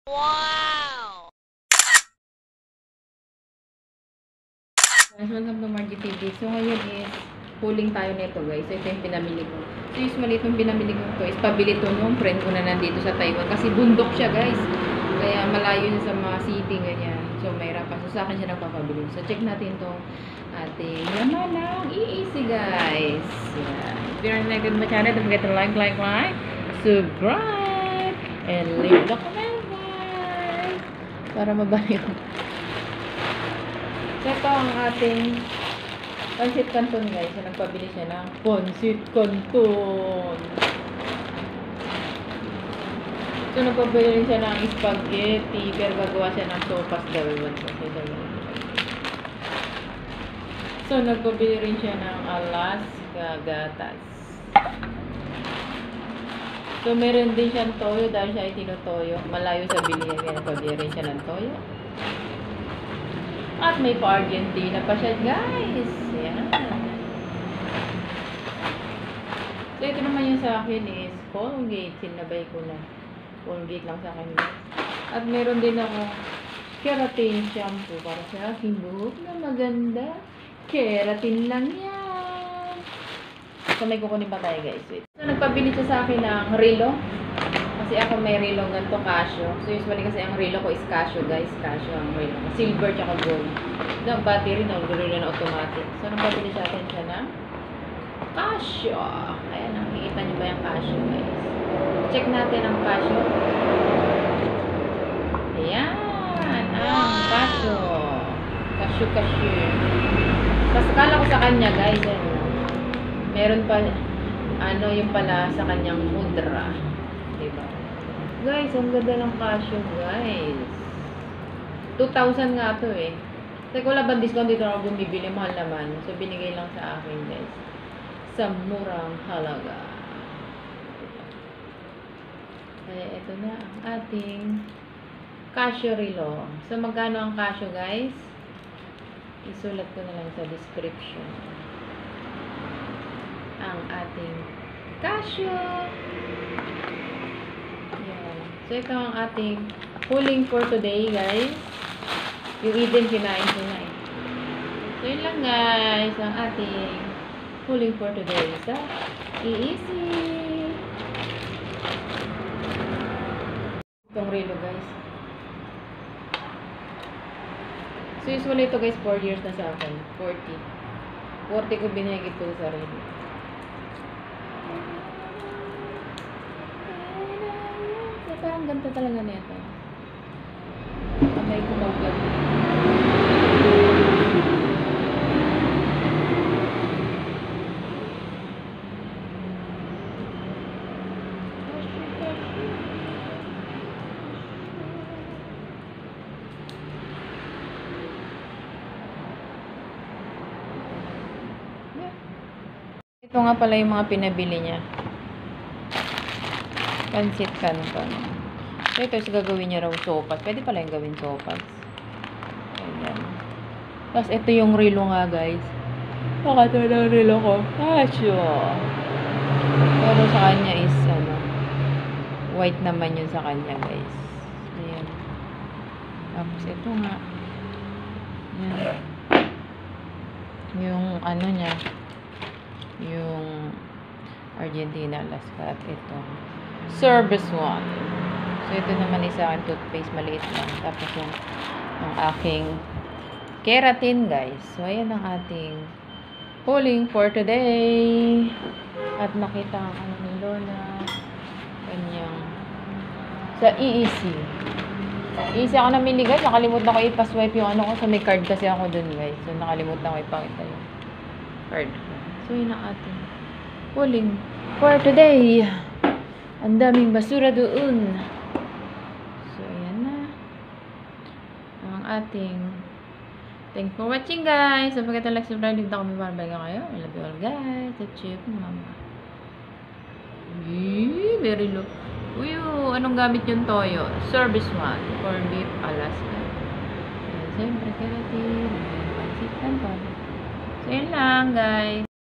Wow! Welcome to Margie TV. So, ngayon is pulling tayo nito guys. So, ito yung pinamili ko. So, usually itong pinamili ko ito is pabili to nung friend ko na nandito sa Taiwan. Kasi bundok siya guys. Kaya malayo niya sa mga city ganyan. So, mahirapan. So, sa akin siya nagpapabili. So, check natin itong ating laman ng easy guys. Yeah. If you're not good my channel, don't forget to like, subscribe, and leave the comment para mabalik. So, ito ang ating pancit canton guys. So, nagpabili siya ng pancit canton. So, nagpabili rin siya ng spaghetti. Pero gagawa siya ng sopas daw. So, nagpabili rin siya ng Alaska gatas. So, meron din siyang toyo dahil siya ay tinutoyo. Malayo sa bilihan. Kaya nagpabili rin siya ng toyo. At may pa-Argentina pa siya, guys. Yan. So, ito naman yung sa akin is Colgate. Sinabay ko na. Colgate lang sa akin, guys. At meron din ako keratin shampoo para sa aking buhok na maganda. Keratin lang yan. So, may kukunin pa tayo, guys. Wait. So, nagpabili siya sa akin ng Rilo. Kasi ako may Rilo ganito, Casio. So, usually kasi ang Rilo ko is Casio, guys. Casio ang Rilo. Silver tsaka gold. Ito ang battery na Rilo na automatic. So, nagpabili sa akin siya ng Casio. Ayan, nakikita nyo ba yung Casio, guys? Check natin ang Casio. Ayan. Ang Casio. Casio. Tapos kala ko sa kanya, guys, meron pa, yung pala sa kanyang mudra. Diba? Guys, ang ganda ng Casio, guys. 2,000 nga to eh. Kasi wala bang discount dito ako bumibili, mahal naman. So, binigay lang sa akin, guys. Sa murang halaga. Kaya, ito na ang ating Casio Rilo. So, magkano ang Casio, guys? Isulat ko na lang sa description. Ang ating Casio. Yan. So, ito ang ating pulling for today, guys. Yung Eden, kinain ko na eh. So, yun lang, guys. Ang ating pulling for today. So, easy. Itong Rilo, guys. So, usually ito, guys, 4 years na sa akin. 40 ko binigay ito sa Rilo. Parang ganito talaga nito. Amay ko mag-vlog. Ito nga pala yung mga pinabili niya. Pancit canton. So, ito is gagawin niya raw sopas. Pwede pala yung gawin sopas. Ayan. Tapos, ito yung Rilo nga, guys. Pakata ng Rilo ko. Casio. Pero sa kanya is, white naman yun sa kanya, guys. Ayan. Tapos, ito nga. Ayan. Yung, niya. Yung Argentina, Alaska. At ito. Service one. So, ito naman isa akin toothpaste. Maliit lang. Tapos yung aking keratin, guys. So, ayan ang ating pulling for today. At nakita ang ni Lola. Kanyang sa EEC. EEC ako namili, guys. Nakalimutan ko ipaswipe yung ko. So, may card kasi ako dun, guys. So, nakalimutan ko ipakita yung card. So, yun ang ating pulling for today. Ang daming basura doon. So, ayan na. Ang ating thanks for watching, guys. Don't forget to like, subscribe, leave the comment para balikan kayo. I love you all, guys. That's it, mama. Very low. Uy, anong gamit yung toyo? Service one. Corn beef, Alaska. Siyempre, keratin. Pancit canton. So, yun lang, guys.